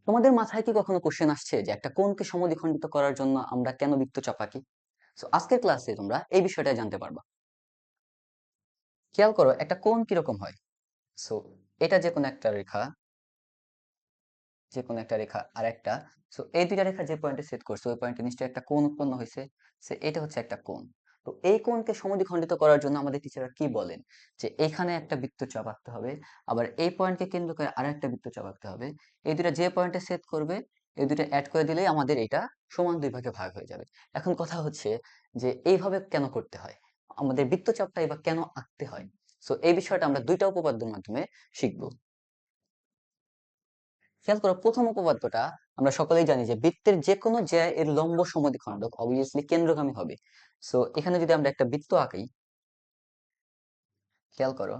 তোমাদের মাথায় কি কখনো কোশ্চেন আসছে যে একটা কোণকে সমদ্বিখণ্ডিত করার জন্য আমরা কেন বৃত্তচাপ আঁকি? সো আজকের ক্লাসে তোমরা এই বিষয়টা জানতে পারবা। খেয়াল করো একটা কোণ কিরকম হয়। সো এটা যে কোনো একটা রেখা, যে কোনো একটা রেখা আর একটা, সো এই দুইটা রেখা যে পয়েন্টে সেট করছে ওই পয়েন্টে নিশ্চয়ই একটা কোণ উৎপন্ন হয়েছে। সো এটা হচ্ছে একটা কোণ। তো এই কোণকে সমদ্বিখণ্ডিত করার জন্য আমাদের টিচাররা কি বলেন যে এখানে একটা বৃত্তচাপ আঁকতে হবে, আবার এই পয়েন্টকে কেন্দ্র করে আরেকটা বৃত্তচাপ আঁকতে হবে। এই দুইটা যে পয়েন্টে সেট করবে এই দুইটা অ্যাড করে দিলেই আমাদের এটা সমান দুই ভাগে ভাগ হয়ে যাবে। এখন কথা হচ্ছে যে এইভাবে কেন করতে হয়, আমাদের বৃত্তচাপটা এবার কেন আঁকতে হয়। সো এই বিষয়টা আমরা দুইটা উপপাদ্যের মাধ্যমে শিখবো। খেয়াল করো প্রথম উপপাদ্যটা আমরা সকলেই জানি যে বৃত্তের যে কোনো জ্যা এর লম্ব সমদ্বিখণ্ডক অবভিয়াসলি কেন্দ্রগামী হবে। সো এখানে যদি আমরা একটা বৃত্ত আঁকি, খেয়াল করো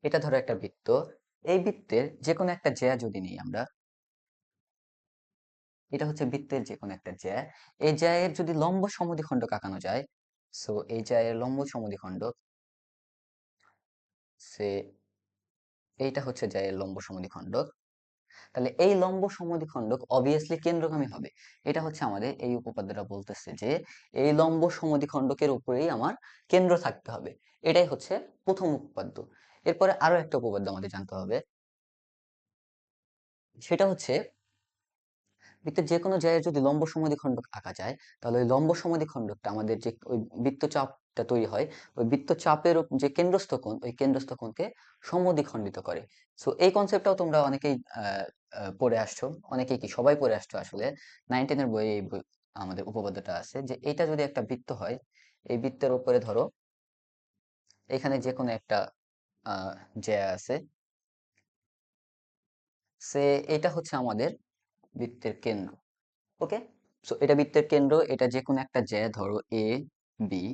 এটা ধরো একটা বৃত্ত। এই বৃত্তের যে কোনো একটা জ্যা যদি নিই আমরা, এটা হচ্ছে বৃত্তের যে কোনো একটা জ্যা। এই জ্যা এর যদি লম্ব সমদ্বিখণ্ডক আঁকানো যায়, সো এই জ্যা এর লম্ব সমদ্বিখণ্ডক সে এইটা হচ্ছে জ্যা এর লম্ব সমদ্বিখণ্ডক। তাহলে এই লম্ব সমদ্বিখণ্ডক অবভিয়াসলি কেন্দ্রগামী হবে। এটা হচ্ছে আমাদের এই উপপাদ্যটা বলতেছে যে এই লম্ব সমদ্বিখণ্ডকের উপরেই আমার কেন্দ্র থাকতে হবে। এটাই হচ্ছে প্রথম উপপাদ্য। এরপরে আরো একটা উপপাদ্য আমাদের জানতে হবে, সেটা হচ্ছে বৃত্তের যে কোনো জায়গায় যদি লম্ব সমদ্বিখণ্ডক আঁকা যায়, তাহলে ওই লম্ব সমদ্বিখণ্ডকটা আমাদের যে ওই বৃত্তচাপটা তৈরি হয়, ওই বৃত্তচাপের যে কেন্দ্রস্থ কোণ ওই কেন্দ্রস্থ কোণকে সমদ্বিখণ্ডিত করে। সো এই কনসেপ্টটাও তোমরা অনেকেই পড়ে আসছো, অনেকেই কি সবাই পড়ে আসছো আসলে। 9-10 এর বইয়ে আমাদের উপপাদ্যটা আছে যে এটা যদি একটা বৃত্ত হয়, এই বৃত্তের উপরে ধরো এখানে যে কোনো একটা আহ জ্যা আছে, সে এটা হচ্ছে আমাদের বৃত্তের কেন্দ্র। ওকে, সো এটা বৃত্তের কেন্দ্র, এটা যে কোনো একটা জ্যা ধরো এ বি,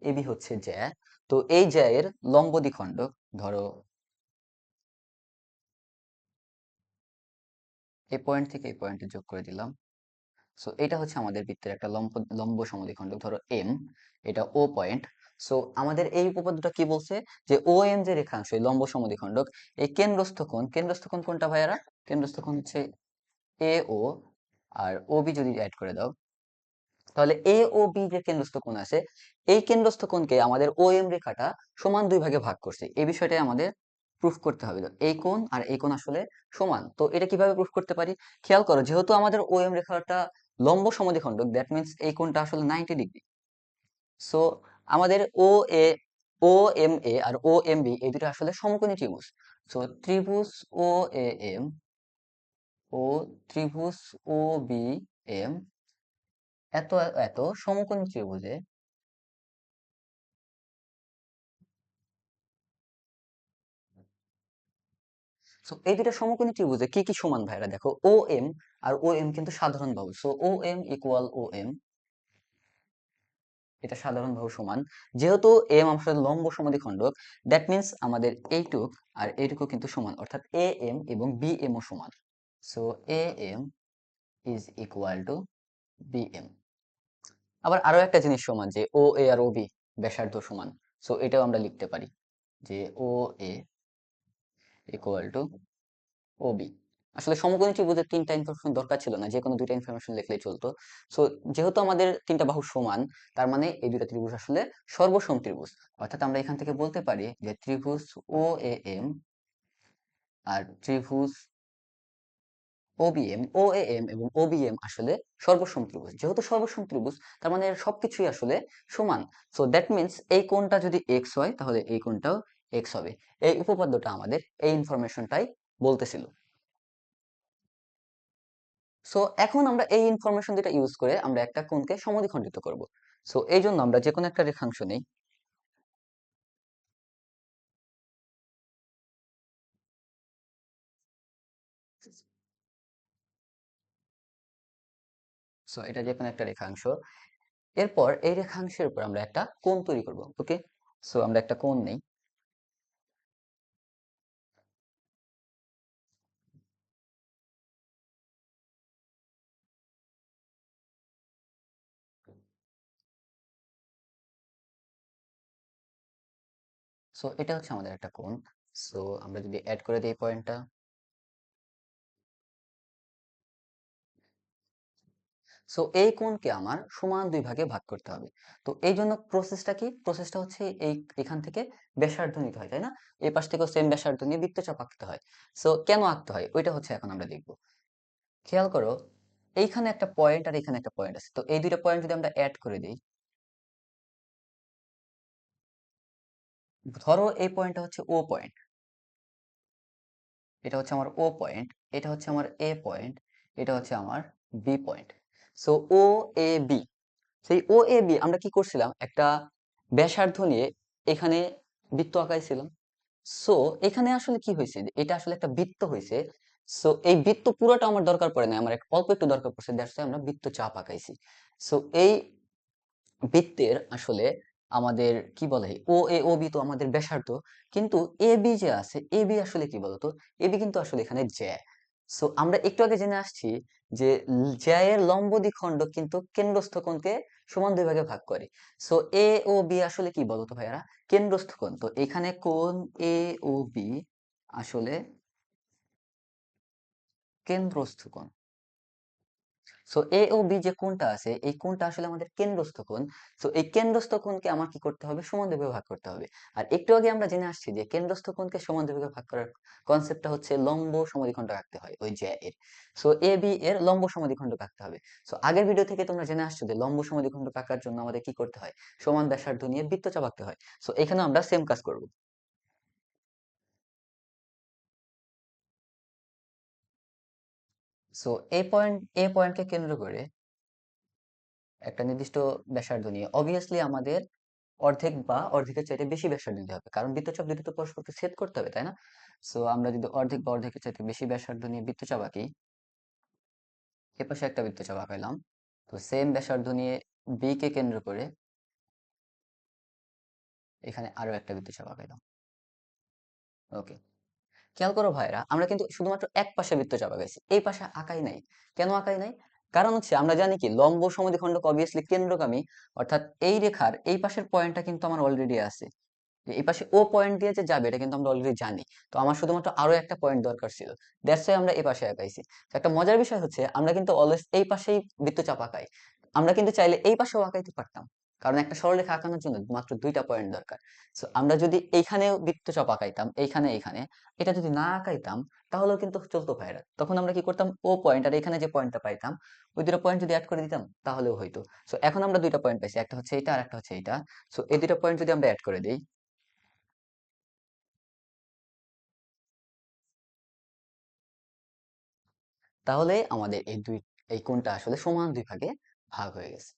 এ বি হচ্ছে জ্যা। তো এই জ্যা এর লম্ব দ্বিখণ্ডক ধরো এই পয়েন্ট থেকে এই পয়েন্টে যোগ করে দিলাম। সো এটা হচ্ছে আমাদের বৃত্তের একটা লম্ব লম্ব সমদ্বিখণ্ডক ধরো এম, এটা ও পয়েন্ট। সো আমাদের এই উপপাদ্যটা কি বলছে যে ও এম যে রেখাংশ এই লম্ব সমদ্বিখণ্ডক, এই কেন্দ্রস্থ কোণ কোনটা ভাইয়ারা? কেন্দ্রস্থ কোণ হচ্ছে এ ও, আর ও বি যদি অ্যাড করে দাও, তাহলে এ ও বি যে কেন্দ্রস্থ কোণ আছে এই কেন্দ্রস্থ কোণকে আমাদের ও এম রেখাটা সমান দুই ভাগে ভাগ করছে। এই বিষয়টাই আমাদের প্রুফ করতে হবে। তো এই কোণ আর এই কোণ আসলে সমান, তো এটা কিভাবে প্রুফ করতে পারি? খেয়াল করো যেহেতু আমাদের ও এম রেখাটা লম্ব সমদ্বিখণ্ডক, দ্যাট মিন্স এই কোণটা আসলে 90 ডিগ্রি। সো আমাদের এ ও M A R O M B এই দুটো আসলে সমকোণী ত্রিভুজ। সো ত্রিভুজ ও এ এম ও ত্রিভুজ ও বি এম এত এত সমকোণী ত্রিভুজে, সো এই দুইটা সমকোণী ত্রিভুজে কি কি সমান ভাইরা দেখো, ও এম আর ও এম কিন্তু সাধারণ বাহু। সো ও এম ইকুয়াল ও এম, এটা সাধারণ বাহু সমান। যেহেতু এম আসলে লম্ব সমদ্বিখণ্ডক, দ্যাট মিন্স আমাদের এইটুক আর এইটুকু কিন্তু সমান, অর্থাৎ এ এম এবং বি এম ও সমান। So A M is equal to B M. আবার আরো একটা জিনিস সমান যে ও এ আর ও বি ব্যাসার্ধ সমান। সো এটাও আমরা লিখতে পারি যে ও এ ইকুয়াল টু ওবি। আসলে সমকোণী ত্রিভুজের তিনটা ইনফরমেশন দরকার ছিল না, যে কোনো দুইটা ইনফরমেশন লিখলেই চলতো। সো যেহেতু আমাদের তিনটা বাহু সমান, তার মানে এই দুইটা ত্রিভুজ আসলে সর্বসম ত্রিভুজ। অর্থাৎ আমরা এখান থেকে বলতে পারি যে ত্রিভুজ ও এ এম আর ত্রিভুজ ওবিএম, ও এ এম এবং ওবিএম আসলে সর্বসম ত্রিভুজ। যেহেতু সর্বসম ত্রিভুজ, তার মানে এর সবকিছুই আসলে সমান। সো দ্যাট মিন্স এই কোণটা যদি এক্স হয় তাহলে এই কোণটাও এক্স হবে। এই উপপাদ্যটা আমাদের এই ইনফরমেশনটাই বলতেছিল। সো এখন আমরা এই ইনফরমেশন যেটা ইউজ করে আমরা একটা কোণকে সমদ্বিখণ্ডিত করব। সো এই জন্য আমরা যে কোনো একটা রেখাংশ নেই। সো এটা যে কোনো একটা রেখাংশ, এরপর এই রেখাংশের উপর আমরা একটা কোণ তৈরি করব। ওকে, সো আমরা একটা কোণ নেই। সো এটা হচ্ছে আমাদের একটা কোণ। সো আমরা যদি অ্যাড করে দিই পয়েন্টটা, সো এই কোণকে আমার সমান দুই ভাগে ভাগ করতে হবে। তো এই জন্য প্রসেসটা কি? প্রসেসটা হচ্ছে এখান থেকে ব্যাসার্ধ নিতে হয়, তাই না? এই পাশ থেকেও সেম ব্যাসার্ধ নিয়ে বৃত্তচাপ আঁকতে হয়। সো কেন আঁকতে হয় ওইটা হচ্ছে এখন আমরা দেখব। খেয়াল করো, এইখানে একটা পয়েন্ট আর এখানে একটা পয়েন্ট আছে। তো এই দুইটা পয়েন্ট যদি আমরা অ্যাড করে দিই, ধরো এই পয়েন্টটা হচ্ছে ও পয়েন্ট, এটা হচ্ছে আমার ও পয়েন্ট, এটা হচ্ছে আমার এ পয়েন্ট, এটা হচ্ছে আমার B point. So O A B, সেই ও এ বি আমরা কি করছিলাম, একটা ব্যাসার্ধ নিয়ে এখানে বৃত্ত আঁকাইছিলাম। সো এখানে আসলে কি হয়েছে, এটা আসলে একটা বৃত্ত হয়েছে। সো এই বৃত্ত পুরোটা আমার দরকার পড়ে না, আমার অল্প একটু দরকার পড়ছে, দ্যাটস আমরা বৃত্ত চাপ আঁকাইছি। সো এই বৃত্তের আসলে আমাদের কি বলে, ও এ ও বি তো আমাদের ব্যাসার্ধ, কিন্তু এ বি যে আছে, এ বি আসলে কি বলতো, এ বি কিন্তু আসলে এখানে জ্যা। সো আমরা একটু আগে জেনে আসছি যে জ্যা এর লম্ব দ্বিখণ্ডক কিন্তু কেন্দ্রস্থ কোণকে সমান দুই ভাগে ভাগ করে। সো এ ও বি আসলে কি বলতো ভাইয়ারা, কেন্দ্রস্থ কোণ। তো এখানে কোণ এ ও বি আসলে কেন্দ্রস্থ কোণ। সো এ ও বি যে কোণটা আছে, এই কোণটা আসলে আমাদের কেন্দ্রস্থ কোণ। সো এই কেন্দ্রস্থ কোণকে আমার কি করতে হবে, সমান দুই ভাগে ভাগ করতে হবে। আর একটু আগে আমরা জেনে আসছি যে কেন্দ্রস্থ কোণকে সমান দুই ভাগে ভাগ করার কনসেপ্টটা হচ্ছে লম্ব সমদ্বিখণ্ডক আঁকতে হয় ওই যে এর। সো এ বি এর লম্ব সমদ্বিখণ্ডক আঁকতে হবে। সো আগের ভিডিও থেকে তোমরা জেনে আসছো যে লম্ব সমদ্বিখণ্ডক আঁকার জন্য আমাদের কি করতে হয়, সমান ব্যাসার্ধ নিয়ে বৃত্তচাপ আঁকতে হয়। সো এখানে আমরা সেম কাজ করব। সো এ পয়েন্টকে কেন্দ্র করে একটা নির্দিষ্ট ব্যাসার্ধ নিয়ে অবভিয়াসলি আমাদের অর্ধেক বা অর্ধেকের চাইতে বেশি ব্যাসার্ধ নিতে হবে, কারণ বৃত্তচাপ দুটো তো পরস্পরকে ছেদ করতে হবে, তাই না? সো আমরা যদি অর্ধেক বা অর্ধেকের চাইতে বেশি ব্যাসার্ধ নিয়ে বৃত্তচাপ আঁকি, এ পাশে একটা বৃত্তচাপ আঁকাইলাম। তো সেম ব্যাসার্ধ নিয়ে বি কে কেন্দ্র করে এখানে আরো একটা বৃত্তচাপ আঁকাইলাম। ওকে, খেয়াল করো ভাইরা, আমরা কিন্তু শুধুমাত্র এক পাশে বৃত্তচাপ আঁকাইছি, এই পাশে আঁকাই নাই। কেন আঁকাই নাই? কারণ হচ্ছে আমরা জানি কি লম্ব সমদ্বিখণ্ডক অবভিয়াসলি কেন্দ্রগামী, অর্থাৎ এই রেখার এই পাশের পয়েন্টটা কিন্তু আমার অলরেডি আছে। যে এই পাশে ও পয়েন্ট দিয়ে যে যাবে এটা কিন্তু আমরা অলরেডি জানি। তো আমার শুধুমাত্র আরো একটা পয়েন্ট দরকার ছিল, দ্যাটস ওয়াই আমরা এই পাশে আঁকাইছি। তো একটা মজার বিষয় হচ্ছে আমরা কিন্তু অলওয়েজ এই পাশেই বৃত্তচাপ আঁকাই। আমরা কিন্তু চাইলে এই পাশেও আঁকাইতে পারতাম, কারণ একটা সরলরেখা আঁকানোর জন্য মাত্র দুইটা পয়েন্ট দরকার। সো আমরা যদি এইখানেও বৃত্তচাপ আঁকাইতাম, এইখানে এইখানে, এটা যদি না আঁকাইতাম তাহলেও কিন্তু চলতো ভাইরা। তখন আমরা কি করতাম, ও পয়েন্ট আর এখানে যে পয়েন্টটা পাইতাম, ওই দুটো পয়েন্ট যদি অ্যাড করে দিতাম তাহলেও হইতো। সো এখন আমরা দুইটা পয়েন্ট পাইছি, একটা হচ্ছে এটা আর একটা হচ্ছে এটা। সো এই দুটো পয়েন্ট যদি আমরা অ্যাড করে দিই, তাহলে আমাদের এই কোণটা আসলে সমান দুই ভাগে ভাগ হয়ে গেছে।